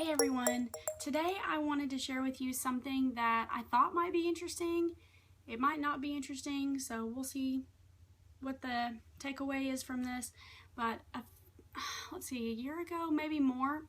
Hey everyone, today I wanted to share with you something that I thought might be interesting. It might not be interesting, so we'll see what the takeaway is from this. But let's see, a year ago, maybe more,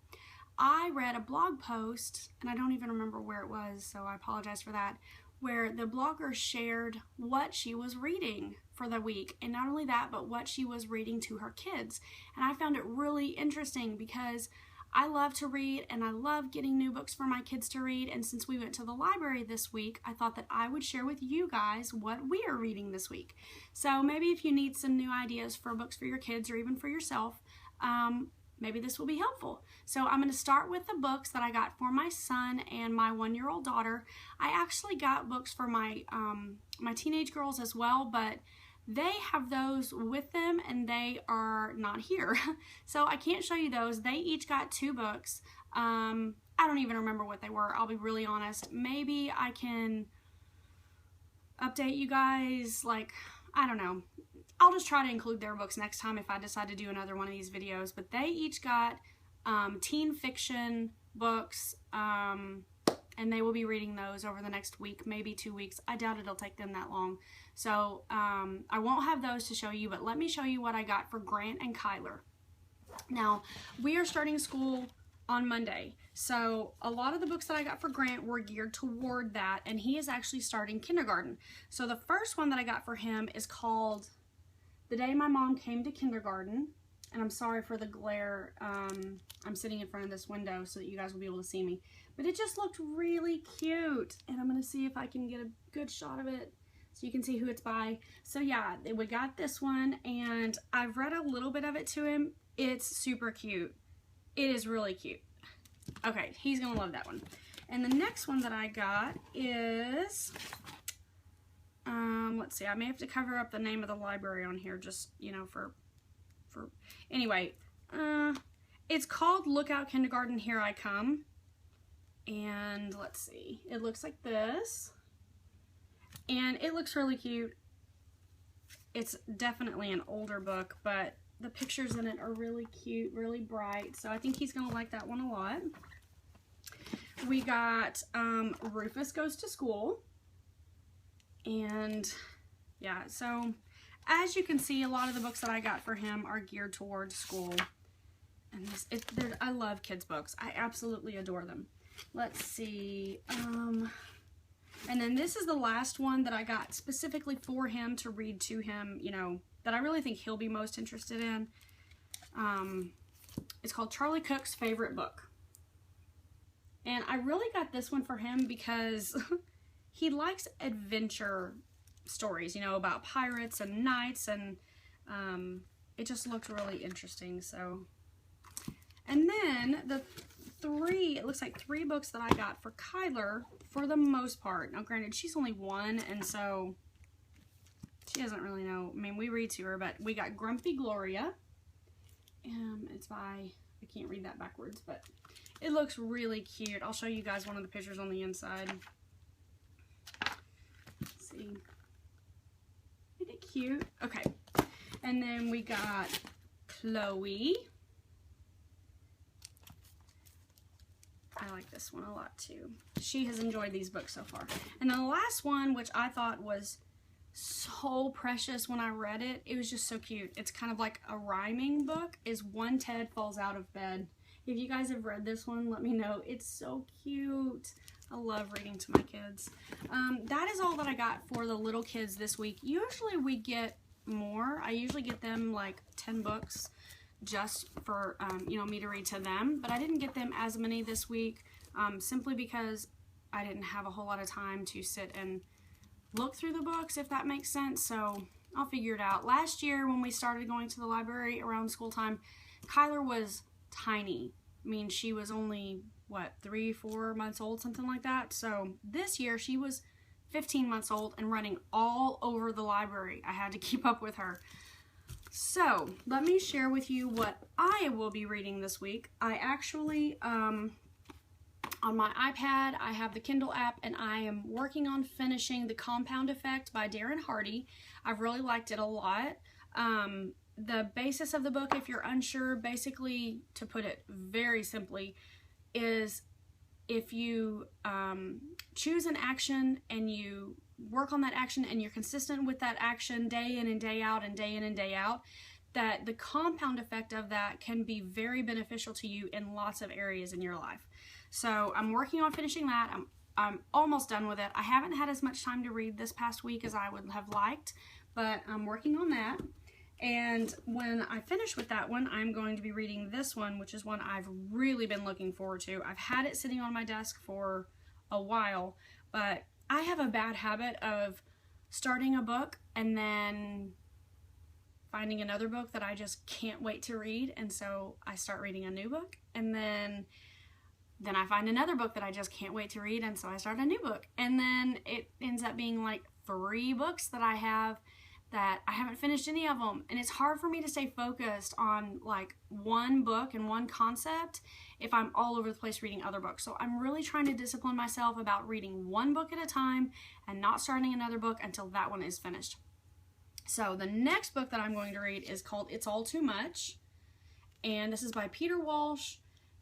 I read a blog post, and I don't even remember where it was, so I apologize for that, where the blogger shared what she was reading for the week. And not only that, but what she was reading to her kids. And I found it really interesting because I love to read and I love getting new books for my kids to read. And since we went to the library this week, I thought that I would share with you guys what we are reading this week. So maybe if you need some new ideas for books for your kids or even for yourself, maybe this will be helpful. So I'm going to start with the books that I got for my son and my 1-year-old daughter. I actually got books for my my teenage girls as well, but they have those with them and they are not here. So I can't show you those. They each got 2 books. I don't even remember what they were. I'll be really honest. Maybe I can update you guys. Like, I don't know. I'll just try to include their books next time if I decide to do another one of these videos. But they each got teen fiction books, and they will be reading those over the next week, maybe 2 weeks. I doubt it'll take them that long. So I won't have those to show you, but let me show you what I got for Grant and Kyler. Now, we are starting school on Monday. So a lot of the books that I got for Grant were geared toward that, and he is actually starting kindergarten. So the first one that I got for him is called The Day My Mom Came to Kindergarten. And I'm sorry for the glare. I'm sitting in front of this window so that you guys will be able to see me. But it just looked really cute. And I'm going to see if I can get a good shot of it so you can see who it's by. So yeah, we got this one, and I've read a little bit of it to him. It's super cute. It is really cute. Okay, he's going to love that one. And the next one that I got is, let's see, I may have to cover up the name of the library on here just, you know, anyway, it's called Look Out Kindergarten, Here I Come. And let's see, it looks like this. And it looks really cute. It's definitely an older book, but the pictures in it are really cute, really bright. So I think he's going to like that one a lot. We got Rufus Goes to School. And yeah, so as you can see, a lot of the books that I got for him are geared towards school. And I love kids' books. I absolutely adore them. Let's see. And then this is the last one that I got specifically for him to read to him, you know, that I really think he'll be most interested in. It's called Charlie Cook's Favorite Book. And I really got this one for him because he likes adventure stories, you know, about pirates and knights, and it just looked really interesting. So, and then it looks like 3 books that I got for Kyler for the most part. Now granted, she's only 1, and so she doesn't really know. I mean, we read to her, but we got Grumpy Gloria. It's by, I can't read that backwards, but it looks really cute. I'll show you guys one of the pictures on the inside. Let's see. Isn't it cute? Okay. And then we got Chloe. I like this one a lot too. She has enjoyed these books so far. And then the last one, which I thought was so precious when I read it, it was just so cute. It's kind of like a rhyming book, is One Ted Falls Out of Bed. If you guys have read this one, let me know. It's so cute. I love reading to my kids. That is all that I got for the little kids this week. Usually we get more. I usually get them like 10 books just for, you know, me to read to them. But I didn't get them as many this week simply because I didn't have a whole lot of time to sit and look through the books, if that makes sense. So I'll figure it out. Last year when we started going to the library around school time, Kyler was tiny. I mean, she was only, what, 3-4 months old, something like that. So this year she was 15 months old and running all over the library. I had to keep up with her. So let me share with you what I will be reading this week. I actually, on my iPad, I have the Kindle app, and I am working on finishing The Compound Effect by Darren Hardy. I've really liked it a lot. The basis of the book, if you're unsure, basically, to put it very simply, is if you choose an action and you work on that action and you're consistent with that action day in and day out and day in and day out, that the compound effect of that can be very beneficial to you in lots of areas in your life. So I'm working on finishing that. I'm almost done with it. I haven't had as much time to read this past week as I would have liked, but I'm working on that. And when I finish with that one, I'm going to be reading this one, which is one I've really been looking forward to. I've had it sitting on my desk for a while, but I have a bad habit of starting a book and then finding another book that I just can't wait to read, and so I start reading a new book, and then I find another book that I just can't wait to read, and so I start a new book, and then it ends up being like 3 books that I have that I haven't finished any of them, and it's hard for me to stay focused on like one book and one concept if I'm all over the place reading other books. So I'm really trying to discipline myself about reading one book at a time and not starting another book until that one is finished. So the next book that I'm going to read is called It's All Too Much, and this is by Peter Walsh,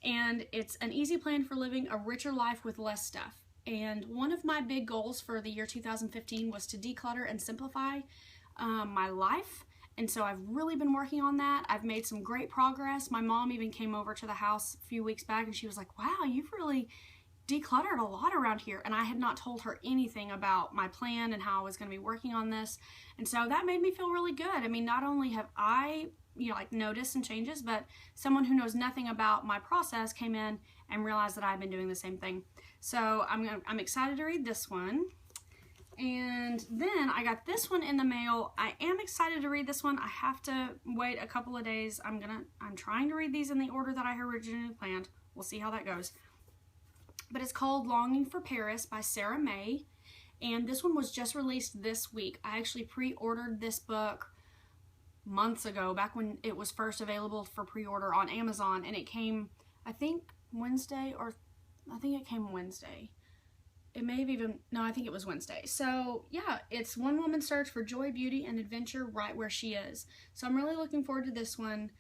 and it's an easy plan for living a richer life with less stuff. And one of my big goals for the year 2015 was to declutter and simplify my life, and so I've really been working on that. I've made some great progress. My mom even came over to the house a few weeks back and she was like, wow, you've really decluttered a lot around here, and I had not told her anything about my plan and how I was going to be working on this, and so that made me feel really good. I mean, not only have I like noticed some changes, but someone who knows nothing about my process came in and realized that I've been doing the same thing. So I'm excited to read this one. And then I got this one in the mail. I am excited to read this one. I have to wait a couple of days. I'm trying to read these in the order that I originally planned. We'll see how that goes. But it's called Longing for Paris by Sarah May, and this one was just released this week. I actually pre-ordered this book months ago, back when it was first available for pre-order on Amazon, and it came, I think, Wednesday, or I think it came Wednesday. It may have even, no, I think it was Wednesday. So yeah, it's one woman's search for joy, beauty, and adventure right where she is. So I'm really looking forward to this one.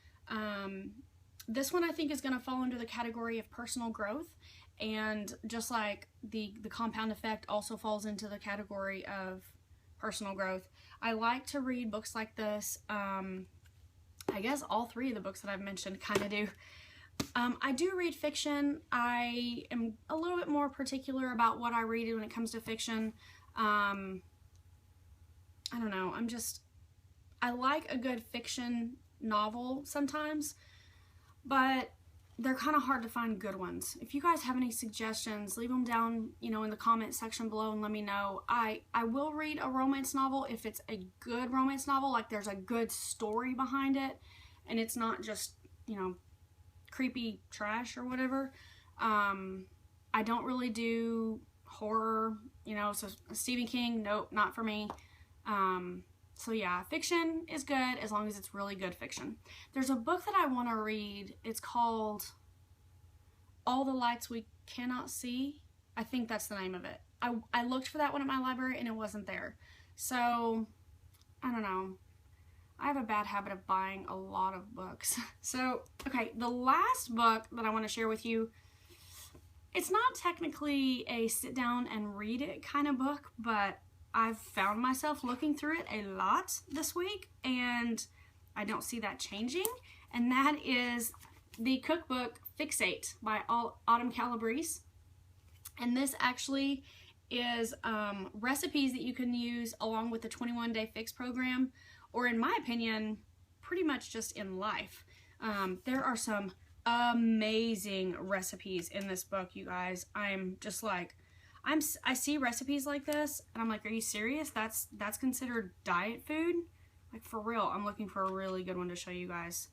This one I think is going to fall under the category of personal growth. And just like the compound effect also falls into the category of personal growth. I like to read books like this. I guess all 3 of the books that I've mentioned kind of do. I do read fiction. I am a little bit more particular about what I read when it comes to fiction. I don't know. I like a good fiction novel sometimes, but they're kind of hard to find good ones. If you guys have any suggestions, leave them down, in the comment section below and let me know. I will read a romance novel if it's a good romance novel, like there's a good story behind it and it's not just, creepy trash or whatever. I don't really do horror, so Stephen King, nope, not for me. So yeah, fiction is good as long as it's really good fiction. There's a book that I want to read. It's called All the Lights We Cannot See. I think that's the name of it. I looked for that one at my library and it wasn't there. So, I don't know. I have a bad habit of buying a lot of books. So, okay, the last book that I want to share with you, it's not technically a sit down and read it kind of book, but I've found myself looking through it a lot this week, and I don't see that changing, and that is the cookbook Fixate by Autumn Calabrese. And this actually is recipes that you can use along with the 21-day fix program, or in my opinion, pretty much just in life. There are some amazing recipes in this book, you guys. I'm just like, I see recipes like this and I'm like, are you serious? That's considered diet food? Like, for real, I'm looking for a really good one to show you guys.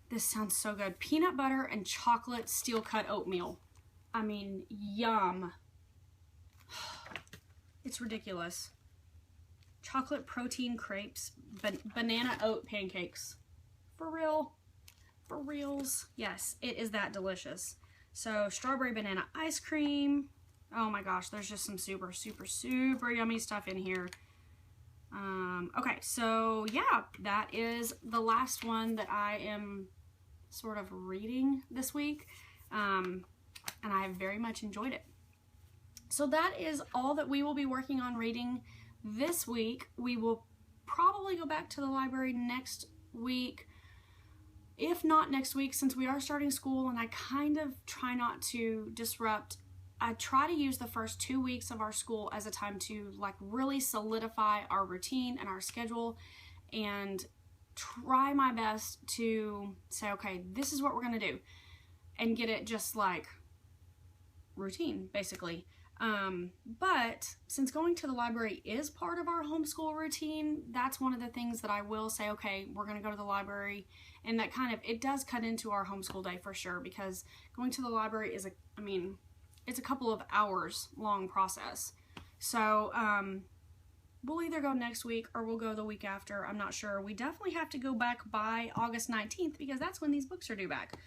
This sounds so good. Peanut butter and chocolate steel cut oatmeal. I mean, yum. It's ridiculous. Chocolate protein crepes, banana oat pancakes. For real? For reals? Yes, it is that delicious. So, strawberry banana ice cream. Oh my gosh, there's just some super, super, super yummy stuff in here. Okay, so yeah, that is the last one that I am sort of reading this week. and I have very much enjoyed it. So that is all that we will be working on reading this week. We will probably go back to the library next week. If not next week, since we are starting school and I kind of try not to disrupt, I try to use the first 2 weeks of our school as a time to like really solidify our routine and our schedule and try my best to say, okay, this is what we're going to do and get it just like routine basically. But since going to the library is part of our homeschool routine, that's one of the things that I will say, okay, we're going to go to the library, and that kind of, it does cut into our homeschool day for sure, because going to the library is it's a couple of hours long process. So, we'll either go next week or we'll go the week after. I'm not sure. We definitely have to go back by August 19th because that's when these books are due back.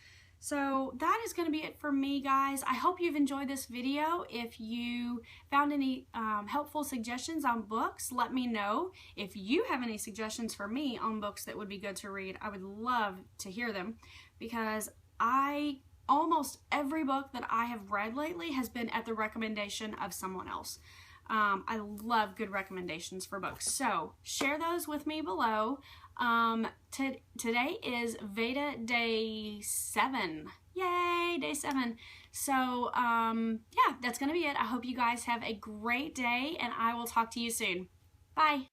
So that is going to be it for me, guys. I hope you've enjoyed this video. If you found any helpful suggestions on books, let me know. If you have any suggestions for me on books that would be good to read, I would love to hear them, because almost every book that I have read lately has been at the recommendation of someone else. I love good recommendations for books, so share those with me below. Today is VEDA Day 7. Yay, Day 7. So, yeah, that's going to be it. I hope you guys have a great day, and I will talk to you soon. Bye.